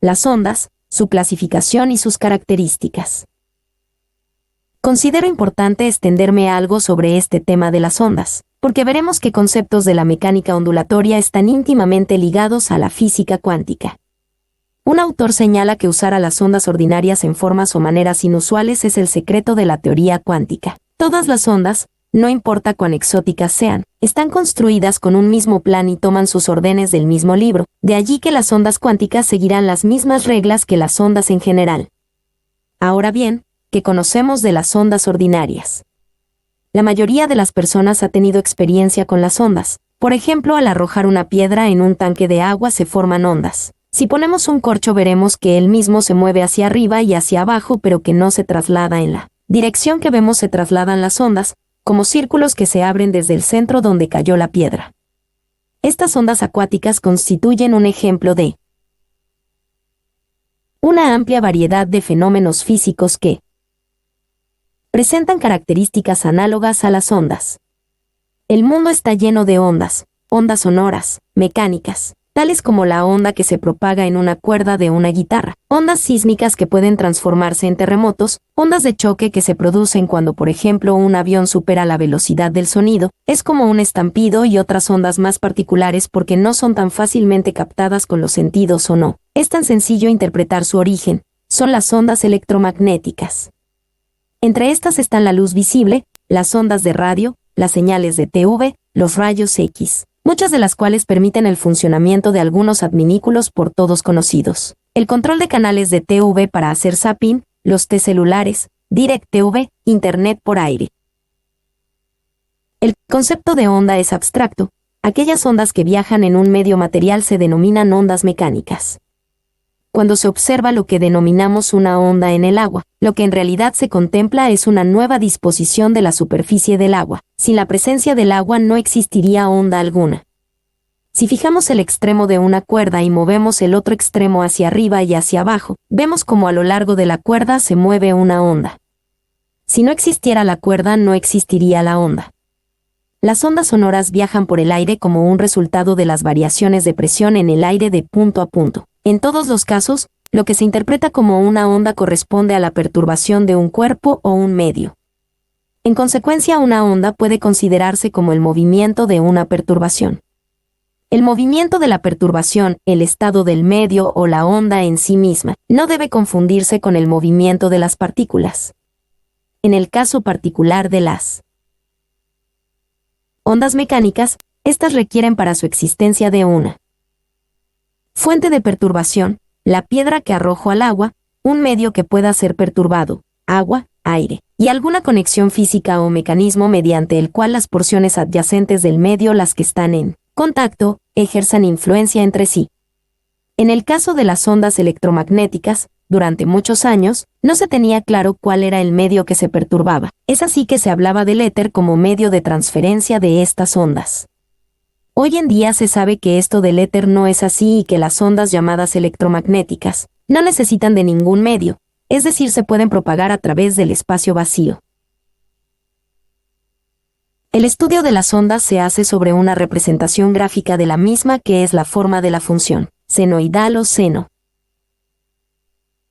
las ondas, su clasificación y sus características. Considero importante extenderme algo sobre este tema de las ondas, porque veremos que conceptos de la mecánica ondulatoria están íntimamente ligados a la física cuántica. Un autor señala que usar a las ondas ordinarias en formas o maneras inusuales es el secreto de la teoría cuántica. Todas las ondas, no importa cuán exóticas sean, están construidas con un mismo plan y toman sus órdenes del mismo libro, de allí que las ondas cuánticas seguirán las mismas reglas que las ondas en general. Ahora bien, ¿qué conocemos de las ondas ordinarias? La mayoría de las personas ha tenido experiencia con las ondas. Por ejemplo, al arrojar una piedra en un tanque de agua se forman ondas. Si ponemos un corcho veremos que él mismo se mueve hacia arriba y hacia abajo, pero que no se traslada en la dirección que vemos. Se trasladan las ondas, como círculos que se abren desde el centro donde cayó la piedra. Estas ondas acuáticas constituyen un ejemplo de una amplia variedad de fenómenos físicos que presentan características análogas a las ondas. El mundo está lleno de ondas sonoras, mecánicas, tales como la onda que se propaga en una cuerda de una guitarra, ondas sísmicas que pueden transformarse en terremotos, ondas de choque que se producen cuando, por ejemplo, un avión supera la velocidad del sonido, es como un estampido, y otras ondas más particulares porque no son tan fácilmente captadas con los sentidos o no es tan sencillo interpretar su origen, son las ondas electromagnéticas. Entre estas están la luz visible, las ondas de radio, las señales de TV, los rayos X, muchas de las cuales permiten el funcionamiento de algunos adminículos por todos conocidos. El control de canales de TV para hacer zapping, los T-celulares, DirecTV, Internet por aire. El concepto de onda es abstracto. Aquellas ondas que viajan en un medio material se denominan ondas mecánicas. Cuando se observa lo que denominamos una onda en el agua, lo que en realidad se contempla es una nueva disposición de la superficie del agua. Sin la presencia del agua no existiría onda alguna. Si fijamos el extremo de una cuerda y movemos el otro extremo hacia arriba y hacia abajo, vemos como a lo largo de la cuerda se mueve una onda. Si no existiera la cuerda, no existiría la onda. Las ondas sonoras viajan por el aire como un resultado de las variaciones de presión en el aire de punto a punto. En todos los casos, lo que se interpreta como una onda corresponde a la perturbación de un cuerpo o un medio. En consecuencia, una onda puede considerarse como el movimiento de una perturbación. El movimiento de la perturbación, el estado del medio o la onda en sí misma, no debe confundirse con el movimiento de las partículas. En el caso particular de las ondas mecánicas, estas requieren para su existencia de una fuente de perturbación, la piedra que arrojo al agua, un medio que pueda ser perturbado, agua, aire, y alguna conexión física o mecanismo mediante el cual las porciones adyacentes del medio, las que están en contacto, ejerzan influencia entre sí. En el caso de las ondas electromagnéticas, durante muchos años, no se tenía claro cuál era el medio que se perturbaba. Es así que se hablaba del éter como medio de transferencia de estas ondas. Hoy en día se sabe que esto del éter no es así y que las ondas llamadas electromagnéticas no necesitan de ningún medio, es decir, se pueden propagar a través del espacio vacío. El estudio de las ondas se hace sobre una representación gráfica de la misma, que es la forma de la función senoidal o seno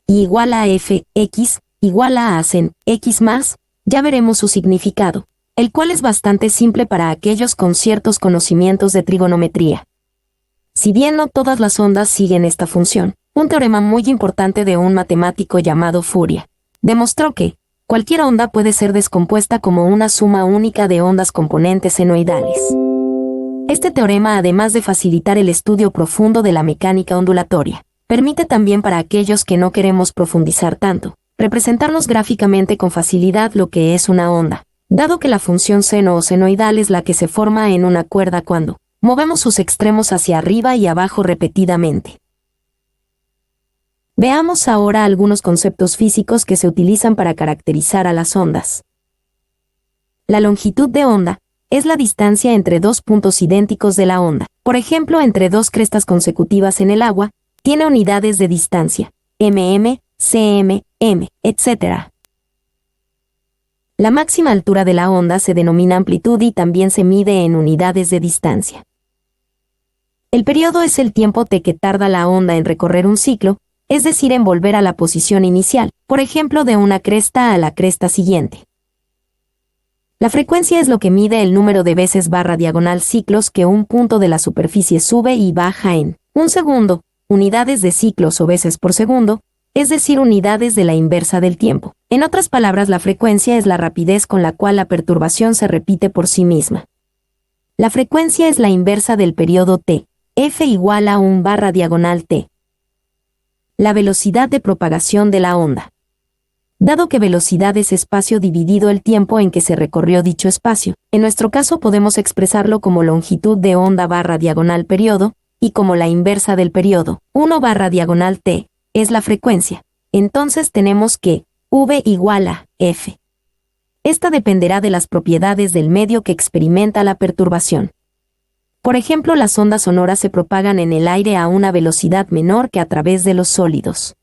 y igual a f, x, igual a sen, x más, ya veremos su significado, el cual es bastante simple para aquellos con ciertos conocimientos de trigonometría. Si bien no todas las ondas siguen esta función, un teorema muy importante de un matemático llamado Fourier demostró que cualquier onda puede ser descompuesta como una suma única de ondas componentes senoidales. Este teorema, además de facilitar el estudio profundo de la mecánica ondulatoria, permite también, para aquellos que no queremos profundizar tanto, representarnos gráficamente con facilidad lo que es una onda, dado que la función seno o senoidal es la que se forma en una cuerda cuando movemos sus extremos hacia arriba y abajo repetidamente. Veamos ahora algunos conceptos físicos que se utilizan para caracterizar a las ondas. La longitud de onda es la distancia entre dos puntos idénticos de la onda. Por ejemplo, entre dos crestas consecutivas en el agua, tiene unidades de distancia, mm, cm, m, etc. La máxima altura de la onda se denomina amplitud y también se mide en unidades de distancia. El periodo es el tiempo t que tarda la onda en recorrer un ciclo, es decir, en volver a la posición inicial, por ejemplo, de una cresta a la cresta siguiente. La frecuencia es lo que mide el número de veces / ciclos que un punto de la superficie sube y baja en un segundo, unidades de ciclos o veces por segundo, es decir, unidades de la inversa del tiempo. En otras palabras, la frecuencia es la rapidez con la cual la perturbación se repite por sí misma. La frecuencia es la inversa del periodo t, f igual a 1 / t. La velocidad de propagación de la onda. Dado que velocidad es espacio dividido el tiempo en que se recorrió dicho espacio, en nuestro caso podemos expresarlo como longitud de onda / periodo, y como la inversa del periodo, 1 / t, es la frecuencia. Entonces tenemos que v igual a f. Esta dependerá de las propiedades del medio que experimenta la perturbación. Por ejemplo, las ondas sonoras se propagan en el aire a una velocidad menor que a través de los sólidos.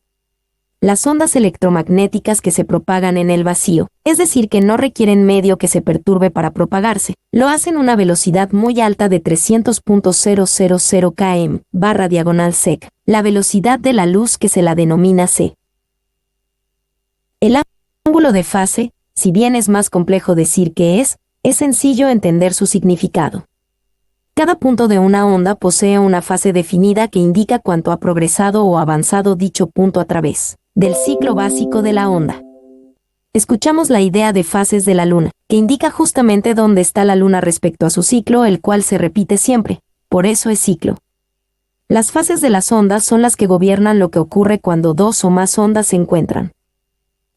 Las ondas electromagnéticas que se propagan en el vacío, es decir, que no requieren medio que se perturbe para propagarse, lo hacen a una velocidad muy alta de 300.000 km/s, la velocidad de la luz que se la denomina c. El ángulo de fase, si bien es más complejo decir qué es sencillo entender su significado. Cada punto de una onda posee una fase definida que indica cuánto ha progresado o avanzado dicho punto a través del ciclo básico de la onda. Escuchamos la idea de fases de la luna, que indica justamente dónde está la luna respecto a su ciclo, el cual se repite siempre, por eso es ciclo. Las fases de las ondas son las que gobiernan lo que ocurre cuando dos o más ondas se encuentran.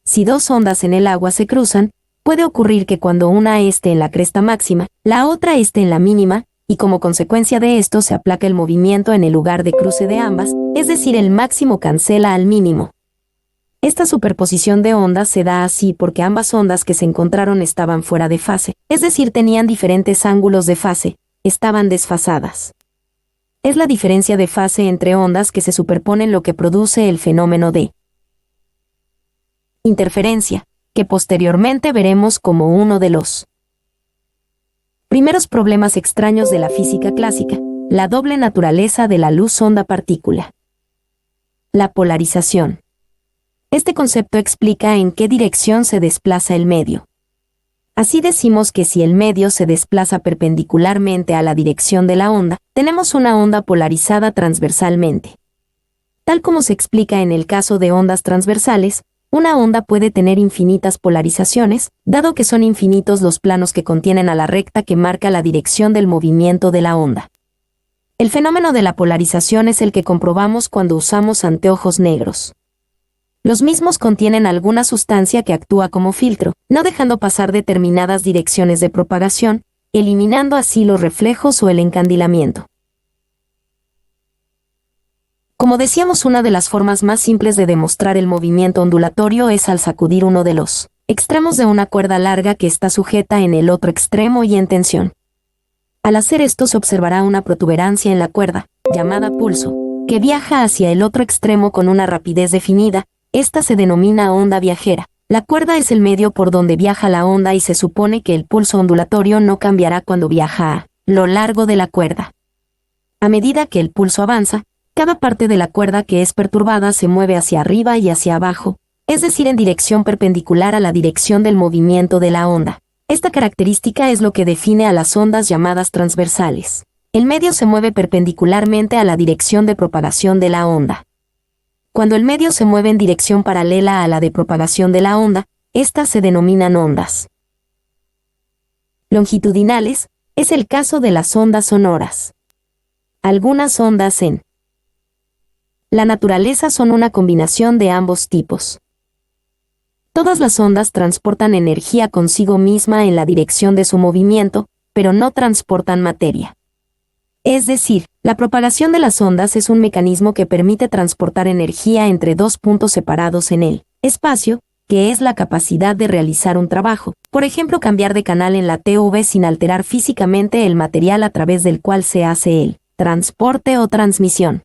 Si dos ondas en el agua se cruzan, puede ocurrir que cuando una esté en la cresta máxima, la otra esté en la mínima, y como consecuencia de esto se aplaca el movimiento en el lugar de cruce de ambas, es decir, el máximo cancela al mínimo. Esta superposición de ondas se da así porque ambas ondas que se encontraron estaban fuera de fase, es decir, tenían diferentes ángulos de fase, estaban desfasadas. Es la diferencia de fase entre ondas que se superponen lo que produce el fenómeno de interferencia, que posteriormente veremos como uno de los primeros problemas extraños de la física clásica, la doble naturaleza de la luz-onda-partícula. La polarización. Este concepto explica en qué dirección se desplaza el medio. Así decimos que si el medio se desplaza perpendicularmente a la dirección de la onda, tenemos una onda polarizada transversalmente. Tal como se explica en el caso de ondas transversales, una onda puede tener infinitas polarizaciones, dado que son infinitos los planos que contienen a la recta que marca la dirección del movimiento de la onda. El fenómeno de la polarización es el que comprobamos cuando usamos anteojos negros. Los mismos contienen alguna sustancia que actúa como filtro, no dejando pasar determinadas direcciones de propagación, eliminando así los reflejos o el encandilamiento. Como decíamos, una de las formas más simples de demostrar el movimiento ondulatorio es al sacudir uno de los extremos de una cuerda larga que está sujeta en el otro extremo y en tensión. Al hacer esto se observará una protuberancia en la cuerda, llamada pulso, que viaja hacia el otro extremo con una rapidez definida. Esta se denomina onda viajera. La cuerda es el medio por donde viaja la onda y se supone que el pulso ondulatorio no cambiará cuando viaja a lo largo de la cuerda. A medida que el pulso avanza, cada parte de la cuerda que es perturbada se mueve hacia arriba y hacia abajo, es decir, en dirección perpendicular a la dirección del movimiento de la onda. Esta característica es lo que define a las ondas llamadas transversales. El medio se mueve perpendicularmente a la dirección de propagación de la onda. Cuando el medio se mueve en dirección paralela a la de propagación de la onda, estas se denominan ondas longitudinales. Es el caso de las ondas sonoras. Algunas ondas en la naturaleza son una combinación de ambos tipos. Todas las ondas transportan energía consigo misma en la dirección de su movimiento, pero no transportan materia. Es decir, la propagación de las ondas es un mecanismo que permite transportar energía entre dos puntos separados en el espacio, que es la capacidad de realizar un trabajo, por ejemplo, cambiar de canal en la TV sin alterar físicamente el material a través del cual se hace el transporte o transmisión.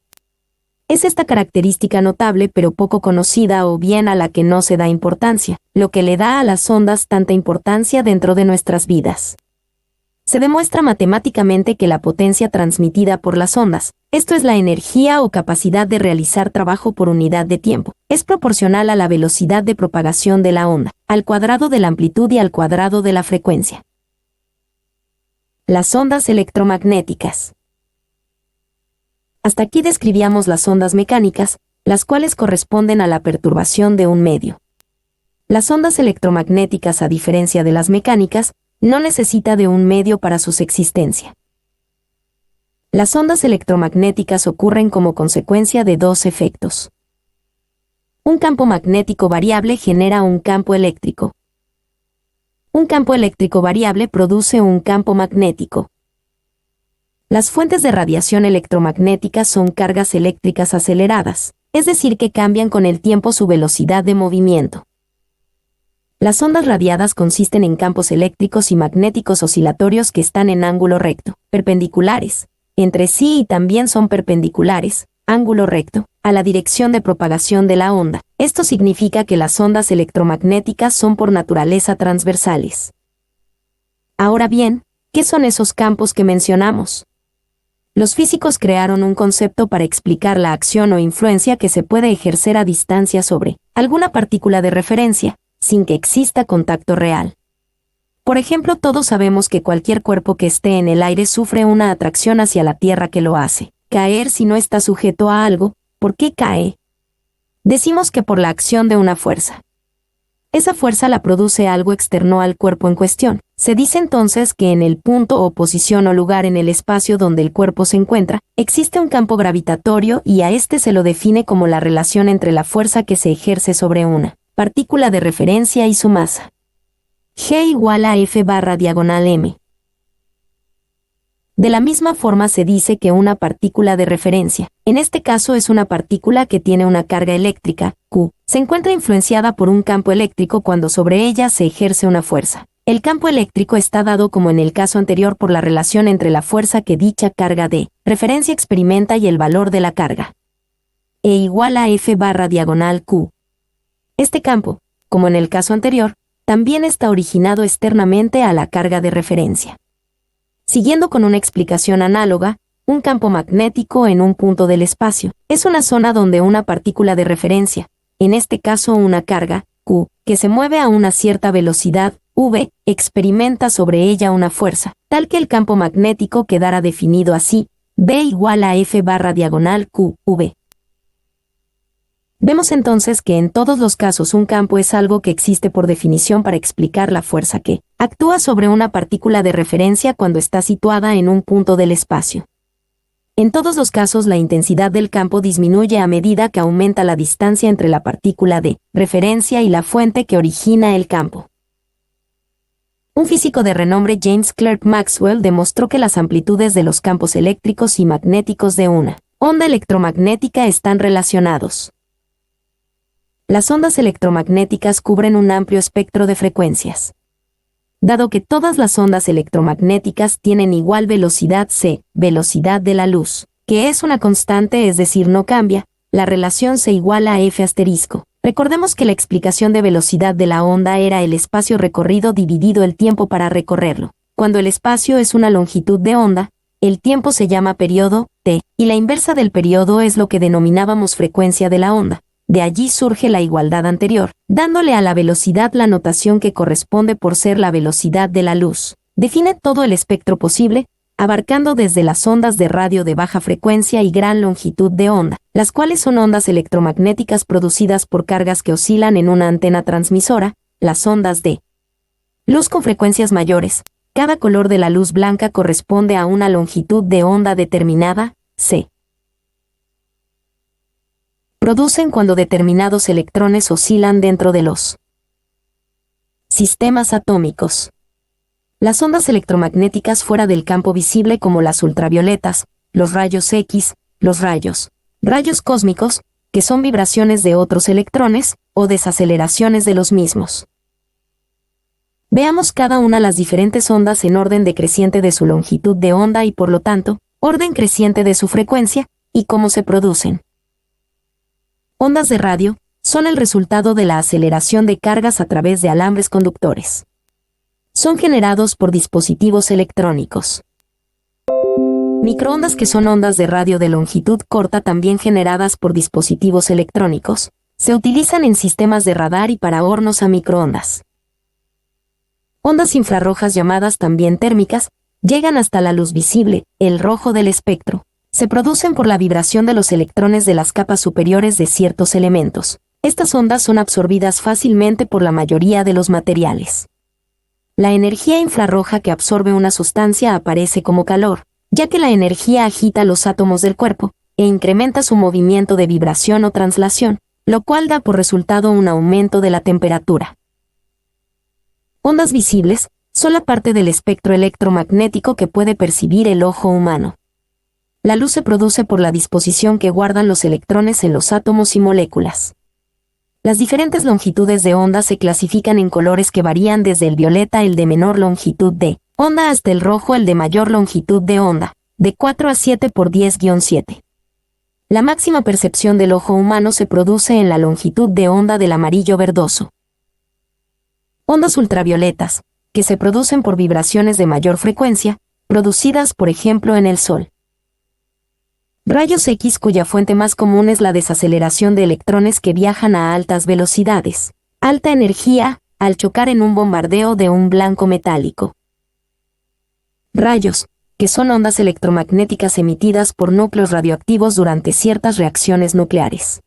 Es esta característica notable pero poco conocida o bien a la que no se da importancia, lo que le da a las ondas tanta importancia dentro de nuestras vidas. Se demuestra matemáticamente que la potencia transmitida por las ondas, esto es la energía o capacidad de realizar trabajo por unidad de tiempo, es proporcional a la velocidad de propagación de la onda, al cuadrado de la amplitud y al cuadrado de la frecuencia. Las ondas electromagnéticas. Hasta aquí describíamos las ondas mecánicas, las cuales corresponden a la perturbación de un medio. Las ondas electromagnéticas, a diferencia de las mecánicas, no necesita de un medio para su existencia. Las ondas electromagnéticas ocurren como consecuencia de dos efectos. Un campo magnético variable genera un campo eléctrico. Un campo eléctrico variable produce un campo magnético. Las fuentes de radiación electromagnética son cargas eléctricas aceleradas, es decir, que cambian con el tiempo su velocidad de movimiento. Las ondas radiadas consisten en campos eléctricos y magnéticos oscilatorios que están en ángulo recto, perpendiculares, entre sí y también son perpendiculares, ángulo recto, a la dirección de propagación de la onda. Esto significa que las ondas electromagnéticas son por naturaleza transversales. Ahora bien, ¿qué son esos campos que mencionamos? Los físicos crearon un concepto para explicar la acción o influencia que se puede ejercer a distancia sobre alguna partícula de referencia, sin que exista contacto real. Por ejemplo, todos sabemos que cualquier cuerpo que esté en el aire sufre una atracción hacia la Tierra que lo hace caer si no está sujeto a algo. ¿Por qué cae? Decimos que por la acción de una fuerza. Esa fuerza la produce algo externo al cuerpo en cuestión. Se dice entonces que en el punto o posición o lugar en el espacio donde el cuerpo se encuentra, existe un campo gravitatorio y a este se lo define como la relación entre la fuerza que se ejerce sobre una partícula de referencia y su masa. G igual a F/m. De la misma forma se dice que una partícula de referencia, en este caso es una partícula que tiene una carga eléctrica, Q, se encuentra influenciada por un campo eléctrico cuando sobre ella se ejerce una fuerza. El campo eléctrico está dado como en el caso anterior por la relación entre la fuerza que dicha carga de referencia experimenta y el valor de la carga. E igual a F/Q. Este campo, como en el caso anterior, también está originado externamente a la carga de referencia. Siguiendo con una explicación análoga, un campo magnético en un punto del espacio es una zona donde una partícula de referencia, en este caso una carga, Q, que se mueve a una cierta velocidad, V, experimenta sobre ella una fuerza, tal que el campo magnético quedará definido así, B igual a F/Q, V. Vemos entonces que en todos los casos un campo es algo que existe por definición para explicar la fuerza que actúa sobre una partícula de referencia cuando está situada en un punto del espacio. En todos los casos la intensidad del campo disminuye a medida que aumenta la distancia entre la partícula de referencia y la fuente que origina el campo. Un físico de renombre, James Clerk Maxwell, demostró que las amplitudes de los campos eléctricos y magnéticos de una onda electromagnética están relacionados. Las ondas electromagnéticas cubren un amplio espectro de frecuencias. Dado que todas las ondas electromagnéticas tienen igual velocidad c, velocidad de la luz, que es una constante, es decir, no cambia, la relación se iguala a F asterisco. Recordemos que la explicación de velocidad de la onda era el espacio recorrido dividido el tiempo para recorrerlo. Cuando el espacio es una longitud de onda, el tiempo se llama periodo, t, y la inversa del periodo es lo que denominábamos frecuencia de la onda. De allí surge la igualdad anterior, dándole a la velocidad la notación que corresponde por ser la velocidad de la luz. Define todo el espectro posible, abarcando desde las ondas de radio de baja frecuencia y gran longitud de onda, las cuales son ondas electromagnéticas producidas por cargas que oscilan en una antena transmisora, las ondas de luz con frecuencias mayores. Cada color de la luz blanca corresponde a una longitud de onda determinada, c. Producen cuando determinados electrones oscilan dentro de los sistemas atómicos. Las ondas electromagnéticas fuera del campo visible como las ultravioletas, los rayos X, los rayos cósmicos, que son vibraciones de otros electrones, o desaceleraciones de los mismos. Veamos cada una las diferentes ondas en orden decreciente de su longitud de onda y por lo tanto, orden creciente de su frecuencia, y cómo se producen. Ondas de radio son el resultado de la aceleración de cargas a través de alambres conductores. son generados por dispositivos electrónicos. Microondas, que son ondas de radio de longitud corta también generadas por dispositivos electrónicos, se utilizan en sistemas de radar y para hornos a microondas. Ondas infrarrojas, llamadas también térmicas, llegan hasta la luz visible, el rojo del espectro. Se producen por la vibración de los electrones de las capas superiores de ciertos elementos. Estas ondas son absorbidas fácilmente por la mayoría de los materiales. La energía infrarroja que absorbe una sustancia aparece como calor, ya que la energía agita los átomos del cuerpo e incrementa su movimiento de vibración o translación, lo cual da por resultado un aumento de la temperatura. Ondas visibles son la parte del espectro electromagnético que puede percibir el ojo humano. La luz se produce por la disposición que guardan los electrones en los átomos y moléculas. Las diferentes longitudes de onda se clasifican en colores que varían desde el violeta, el de menor longitud de onda, hasta el rojo, el de mayor longitud de onda, de 4 a 7 por 10-7. La máxima percepción del ojo humano se produce en la longitud de onda del amarillo verdoso. Ondas ultravioletas, que se producen por vibraciones de mayor frecuencia, producidas por ejemplo en el Sol. Rayos X, cuya fuente más común es la desaceleración de electrones que viajan a altas velocidades, alta energía, al chocar en un bombardeo de un blanco metálico. Rayos, que son ondas electromagnéticas emitidas por núcleos radioactivos durante ciertas reacciones nucleares.